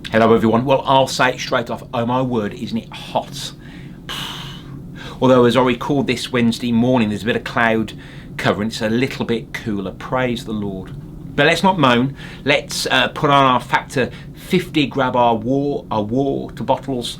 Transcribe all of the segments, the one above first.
Hello everyone. Well, I'll say it straight off. Oh my word, isn't it hot? Although as I record this Wednesday morning, there's a bit of cloud cover and it's a little bit cooler. Praise the Lord. But let's not moan. Let's put on our Factor 50, grab our water bottles,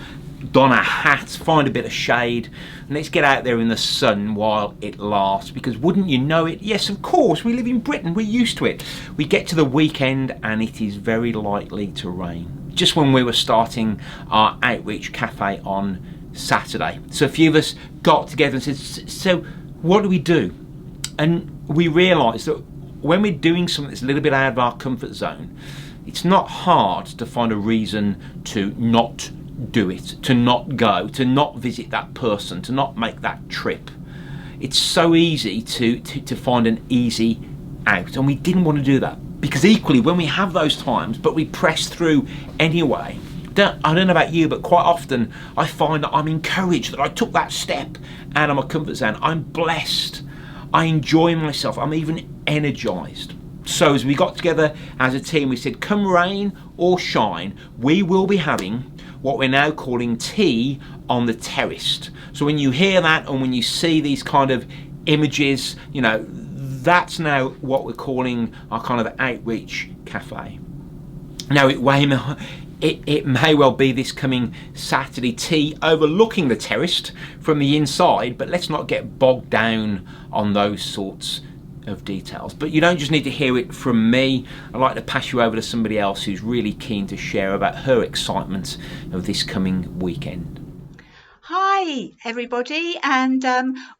don a hat, find a bit of shade, and let's get out there in the sun while it lasts. Because wouldn't you know it, yes, of course, we live in Britain, we're used to it. We get to the weekend and it is very likely to rain. Just when we were starting our Outreach Cafe on Saturday. So a few of us got together and said, so what do we do? And we realised that when we're doing something that's a little bit out of our comfort zone, it's not hard to find a reason to not do it, to not go, to not visit that person, to not make that trip. It's so easy to find an easy out, and we didn't want to do that. Because equally, when we have those times, but we press through anyway, I don't know about you, but quite often I find that I'm encouraged that I took that step out of my comfort zone. I'm blessed. I enjoy myself. I'm even energised. So as we got together as a team, we said, come rain or shine, we will be having what we're now calling tea on the terrace. So when you hear that and when you see these kind of images, you know, that's now what we're calling our kind of Outreach Cafe. Now it may well be this coming Saturday tea overlooking the terrace from the inside, but let's not get bogged down on those sorts of details. But you don't just need to hear it from me. I'd like to pass you over to somebody else who's really keen to share about her excitement of this coming weekend. Hi everybody, and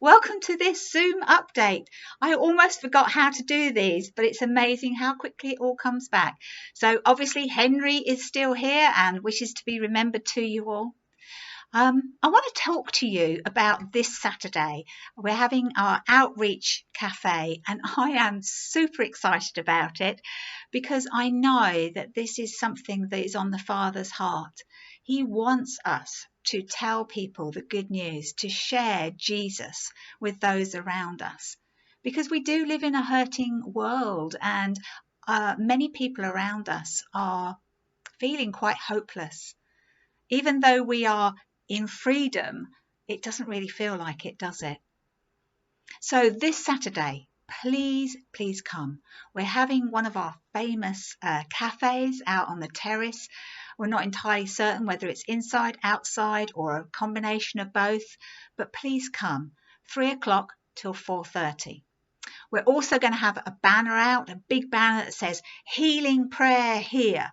welcome to this Zoom update. I almost forgot how to do these, but it's amazing how quickly it all comes back. So obviously Henry is still here and wishes to be remembered to you all. I want to talk to you about this Saturday. We're having our Outreach Cafe and I am super excited about it because I know that this is something that is on the Father's heart. He wants us to tell people the good news, to share Jesus with those around us, because we do live in a hurting world and many people around us are feeling quite hopeless. Even though we are in freedom, it doesn't really feel like it, does it? So this Saturday, please come. We're having one of our famous cafes out on the terrace. We're not entirely certain whether it's inside, outside, or a combination of both, but please come. 3 o'clock till 4:30. We're also going to have a banner out, a big banner that says healing prayer here.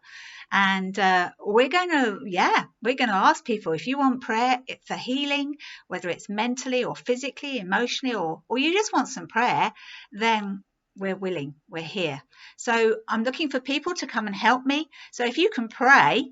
And we're going to ask people, if you want prayer for healing, whether it's mentally or physically, emotionally, or you just want some prayer, then we're willing, we're here. So I'm looking for people to come and help me. So if you can pray,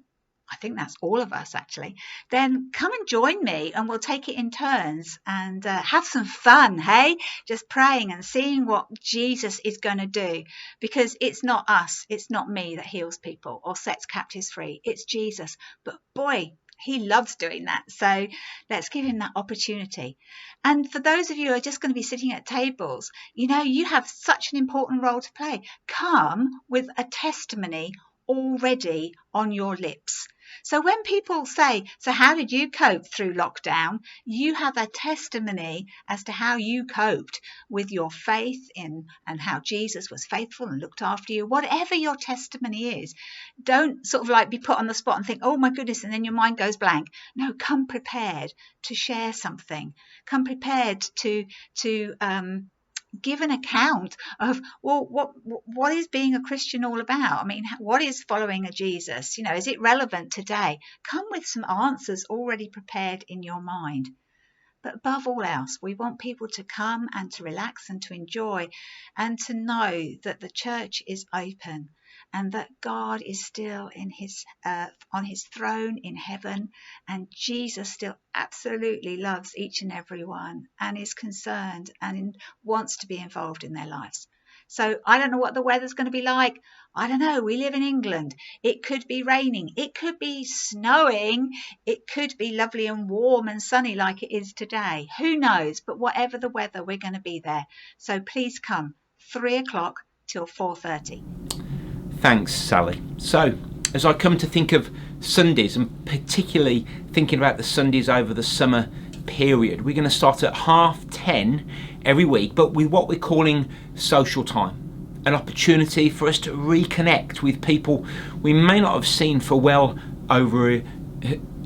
I think that's all of us actually, then come and join me and we'll take it in turns and have some fun, hey? Just praying and seeing what Jesus is going to do, because it's not us, it's not me that heals people or sets captives free, it's Jesus. But boy, he loves doing that. So let's give him that opportunity. And for those of you who are just going to be sitting at tables, you know, you have such an important role to play. Come with a testimony already on your lips. So when people say, so how did you cope through lockdown? You have a testimony as to how you coped with your faith in and how Jesus was faithful and looked after you. Whatever your testimony is, don't sort of like be put on the spot and think, oh my goodness, and then your mind goes blank. No, come prepared to share something. Come prepared to give an account of, well, what is being a Christian all about? I mean, what is following a Jesus? You know, is it relevant today? Come with some answers already prepared in your mind. But above all else, we want people to come and to relax and to enjoy and to know that the church is open and that God is still in on his throne in heaven, and Jesus still absolutely loves each and every one and is concerned and wants to be involved in their lives. So I don't know what the weather's going to be like. I don't know. We live in England. It could be raining. It could be snowing. It could be lovely and warm and sunny like it is today. Who knows? But whatever the weather, we're going to be there. So please come. 3 o'clock till 4:30. Thanks, Sally. So As I come to think of Sundays, and particularly thinking about the Sundays over the summer period, we're going to start at 10:30 every week, but with what we're calling social time. An opportunity for us to reconnect with people we may not have seen for well over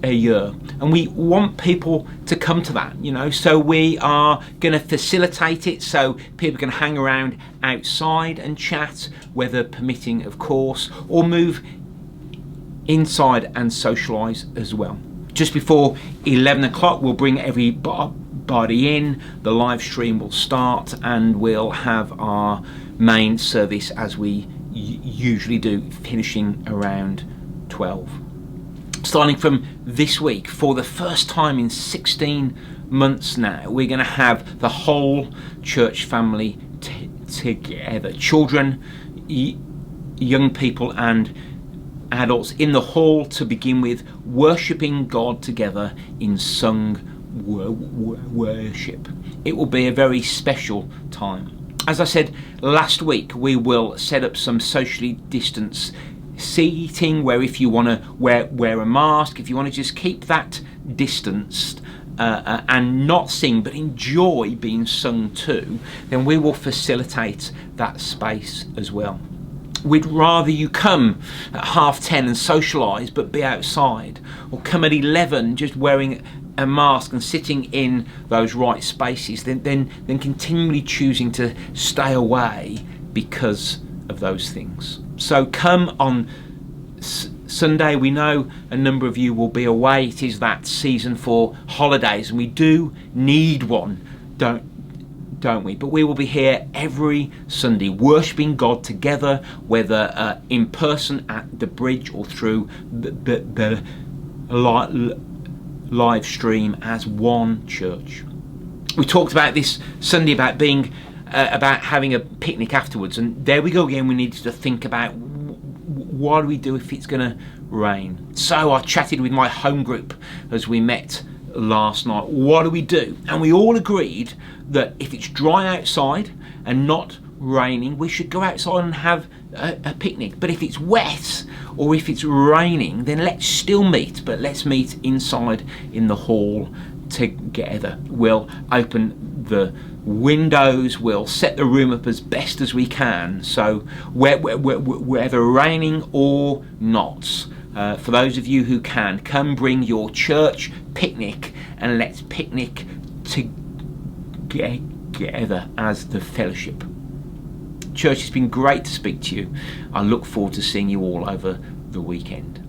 a year, and we want people to come to that, so we are going to facilitate it so people can hang around outside and chat, weather permitting of course, or move inside and socialise as well. Just before 11 o'clock we'll bring everybody in, the live stream will start, and we'll have our main service as we usually do, finishing around 12. Starting from this week, for the first time in 16 months now, we're going to have the whole church family together. Children, young people and adults in the hall to begin with, worshipping God together in sung worship. It will be a very special time. As I said last week, we will set up some socially distanced seating where if you want to wear a mask, if you want to just keep that distanced and not sing but enjoy being sung to, then we will facilitate that space as well. We'd rather you come at 10:30 and socialise but be outside, or come at 11 just wearing a mask and sitting in those right spaces than continually choosing to stay away because of those things. So come on Sunday. We know a number of you will be away. It is that season for holidays, and we do need one, don't we? But we will be here every Sunday worshipping God together, whether in person at the bridge or through the live stream as one church. We talked about this Sunday about being about having a picnic afterwards, and there we go again. We need to think about what do we do if it's going to rain. So I chatted with my home group as we met last night. What do we do? And we all agreed that if it's dry outside and not raining, we should go outside and have a picnic. But if it's wet or if it's raining, then let's still meet, but let's meet inside in the hall together. We'll open the windows, we'll set the room up as best as we can, so whether raining or not, for those of you who can, come bring your church picnic and let's picnic together as the fellowship. Church, it's been great to speak to you. I look forward to seeing you all over the weekend.